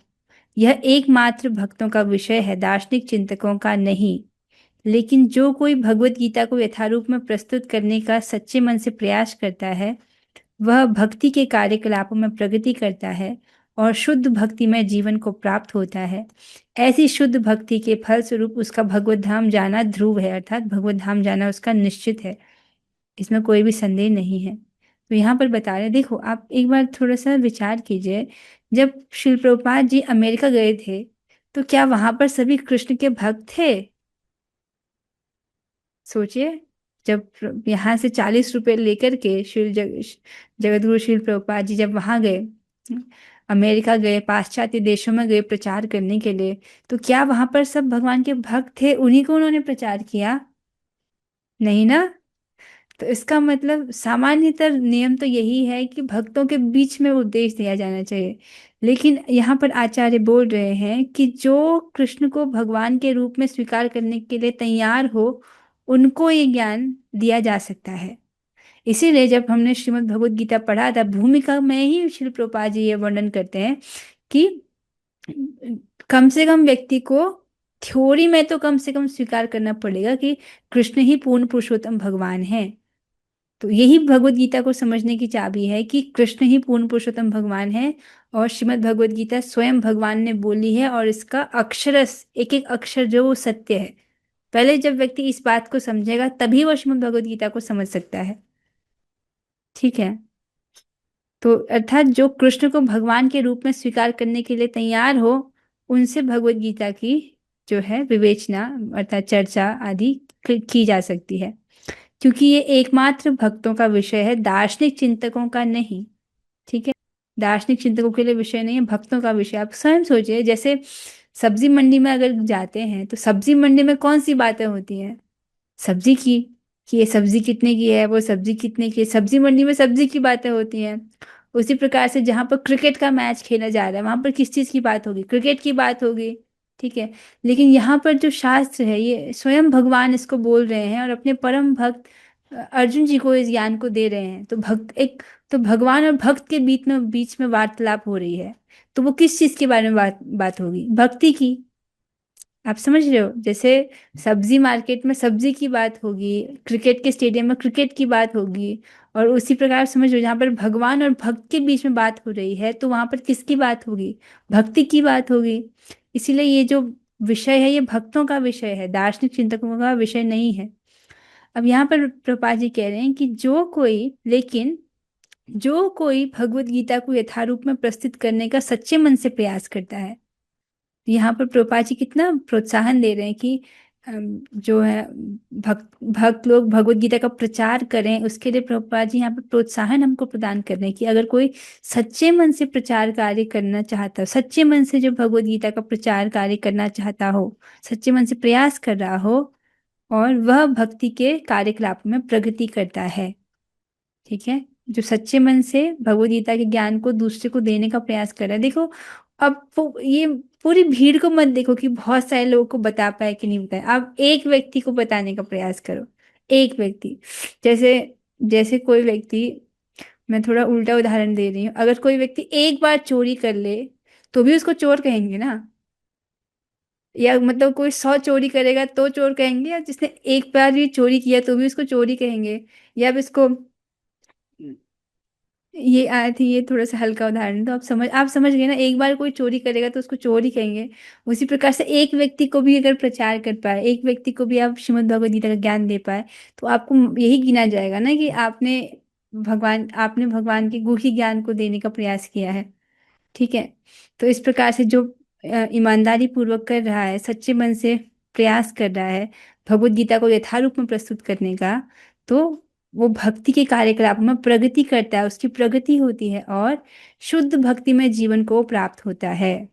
यह एकमात्र भक्तों का विषय है, दार्शनिक चिंतकों का नहीं। लेकिन जो कोई भगवत गीता को यथारूप में प्रस्तुत करने का सच्चे मन से प्रयास करता है वह भक्ति के कार्यकलापों में प्रगति करता है और शुद्ध भक्तिमय जीवन को प्राप्त होता है। ऐसी शुद्ध भक्ति के फलस्वरूप उसका भगवत धाम जाना ध्रुव है, अर्थात भगवत धाम जाना उसका निश्चित है। इसमें कोई भी संदेह नहीं है। तो यहाँ पर बता रहे, देखो आप एक बार थोड़ा सा विचार कीजिए, जब श्रील प्रभुपाद जी अमेरिका गए थे तो क्या वहां पर सभी कृष्ण के भक्त थे? सोचिए, जब यहाँ से 40 रुपए लेकर के जगतगुरु श्रील प्रभुपाद जी जब वहां गए, अमेरिका गए, पाश्चात्य देशों में गए प्रचार करने के लिए, तो क्या वहां पर सब भगवान के भक्त थे? उन्हीं को उन्होंने प्रचार किया? नहीं ना। तो इसका मतलब सामान्यतः नियम तो यही है कि भक्तों के बीच में उपदेश दिया जाना चाहिए, लेकिन यहाँ पर आचार्य बोल रहे हैं कि जो कृष्ण को भगवान के रूप में स्वीकार करने के लिए तैयार हो उनको ये ज्ञान दिया जा सकता है। इसीलिए जब हमने श्रीमद् भगवद गीता पढ़ा था, भूमिका में ही श्रील प्रभुपाद जी ये वर्णन करते हैं कि कम से कम व्यक्ति को थ्योरी में तो कम से कम स्वीकार करना पड़ेगा कि कृष्ण ही पूर्ण पुरुषोत्तम भगवान है। तो यही भगवत गीता को समझने की चाबी है कि कृष्ण ही पूर्ण पुरुषोत्तम भगवान है और श्रीमद् भगवत गीता स्वयं भगवान ने बोली है और इसका अक्षरस एक एक अक्षर जो वो सत्य है। पहले जब व्यक्ति इस बात को समझेगा तभी वो श्रीमद् भगवत गीता को समझ सकता है। ठीक है। तो अर्थात जो कृष्ण को भगवान के रूप में स्वीकार करने के लिए तैयार हो उनसे भगवत गीता की जो है विवेचना अर्थात चर्चा आदि की जा सकती है, क्योंकि ये एकमात्र भक्तों का विषय है, दार्शनिक चिंतकों का नहीं। ठीक है, दार्शनिक चिंतकों के लिए विषय नहीं है, भक्तों का विषय। आप स्वयं सोचिए, जैसे सब्जी मंडी में अगर जाते हैं तो सब्जी मंडी में कौन सी बातें होती हैं? सब्जी की, कि ये सब्जी कितने की है, वो सब्जी कितने की है, सब्जी मंडी में सब्जी की बातें होती हैं। उसी प्रकार से जहां पर क्रिकेट का मैच खेला जा रहा है वहां पर किस चीज की बात होगी? क्रिकेट की बात होगी। ठीक है, लेकिन यहाँ पर जो शास्त्र है ये स्वयं भगवान इसको बोल रहे हैं और अपने परम भक्त अर्जुन जी को इस ज्ञान को दे रहे हैं। तो भक्त एक, तो भगवान और भक्त के बीच में वार्तालाप हो रही है, तो वो किस चीज के बारे में बात होगी? भक्ति की। आप समझ रहे हो? जैसे सब्जी मार्केट में सब्जी की बात होगी, क्रिकेट के स्टेडियम में क्रिकेट की बात होगी, और उसी प्रकार समझ लो जहाँ पर भगवान और भक्त के बीच में बात हो रही है तो वहां पर किसकी बात होगी? भक्ति की बात होगी। इसीलिए ये जो विषय है ये भक्तों का विषय है, दार्शनिक चिंतकों का विषय नहीं है। अब यहाँ पर प्रभुपाद जी कह रहे हैं कि जो कोई भगवत गीता को यथारूप में प्रस्तुत करने का सच्चे मन से प्रयास करता है, यहाँ पर प्रभुपाद जी कितना प्रोत्साहन दे रहे हैं कि जो है भक्त लोग भगवत गीता का प्रचार करें, उसके लिए प्रभुपाद जी यहाँ पर प्रोत्साहन हमको प्रदान कर रहे हैं कि अगर कोई सच्चे मन से प्रचार कार्य करना चाहता हो, सच्चे मन से जो भगवत गीता का प्रचार कार्य करना चाहता हो, सच्चे मन से प्रयास कर रहा हो और वह भक्ति के कार्यकलाप में प्रगति करता है। ठीक है, जो सच्चे मन से भगवत गीता के ज्ञान को दूसरे को देने का प्रयास कर रहा है। देखो, अब ये पूरी भीड़ को मत देखो कि बहुत सारे लोगों को बता पाए कि नहीं बताए, आप एक व्यक्ति को बताने का प्रयास करो। एक व्यक्ति, जैसे जैसे कोई व्यक्ति, मैं थोड़ा उल्टा उदाहरण दे रही हूँ, अगर कोई व्यक्ति एक बार चोरी कर ले तो भी उसको चोर कहेंगे ना? या मतलब कोई 100 चोरी करेगा तो चोर कहेंगे, या जिसने एक बार भी चोरी किया तो भी उसको चोरी कहेंगे? या अब इसको, ये आया थी, ये थोड़ा सा हल्का उदाहरण, तो आप समझ गए ना, एक बार कोई चोरी करेगा तो उसको चोर ही कहेंगे। उसी प्रकार से एक व्यक्ति को भी अगर प्रचार कर पाए, एक व्यक्ति को भी आप श्रीमद् भगवद गीता का ज्ञान दे पाए, तो आपको यही गिना जाएगा ना कि आपने भगवान के गुह्य ज्ञान को देने का प्रयास किया है। ठीक है, तो इस प्रकार से जो ईमानदारी पूर्वक कर रहा है, सच्चे मन से प्रयास कर रहा है भगवत गीता को यथारूप में प्रस्तुत करने का, तो वो भक्ति के कार्यकलाप में प्रगति करता है, उसकी प्रगति होती है और शुद्ध भक्ति में जीवन को प्राप्त होता है।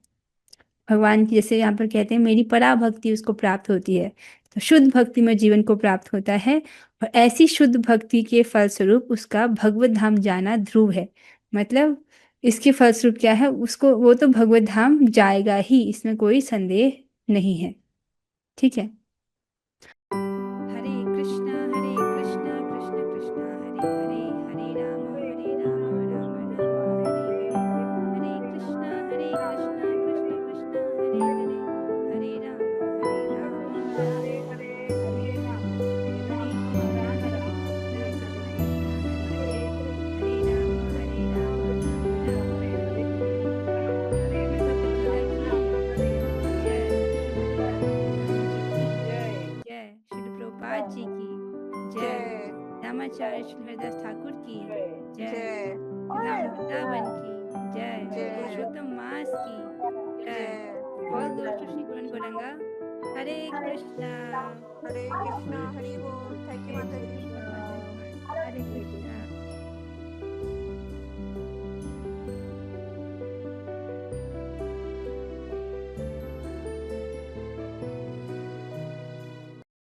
भगवान की, जैसे यहाँ पर कहते हैं, मेरी पराभक्ति उसको प्राप्त होती है, तो शुद्ध भक्ति में जीवन को प्राप्त होता है और ऐसी शुद्ध भक्ति के फलस्वरूप उसका भगवत धाम जाना ध्रुव है। मतलब इसके फलस्वरूप क्या है, उसको वो तो भगवत धाम जाएगा ही, इसमें कोई संदेह नहीं है। ठीक है। हरे कृष्णा कृष्ण कृष्ण हरे हरे, हरे राम राम राम हरे हरे, हरे कृष्णा कृष्ण कृष्ण हरे हरे, हरे राम राम राम हरे हरे। रामाचार्य श्री हरिदास ठाकुर की जय, जय राम वृंदावन की जय, जय। पुरुषोत्तम मास की जय। जय All goes to Shri Gauranga Gauranga. Hare Krishna. हरे कृष्णा हरि बोल। थैंक यू माता जी। Hare Krishna.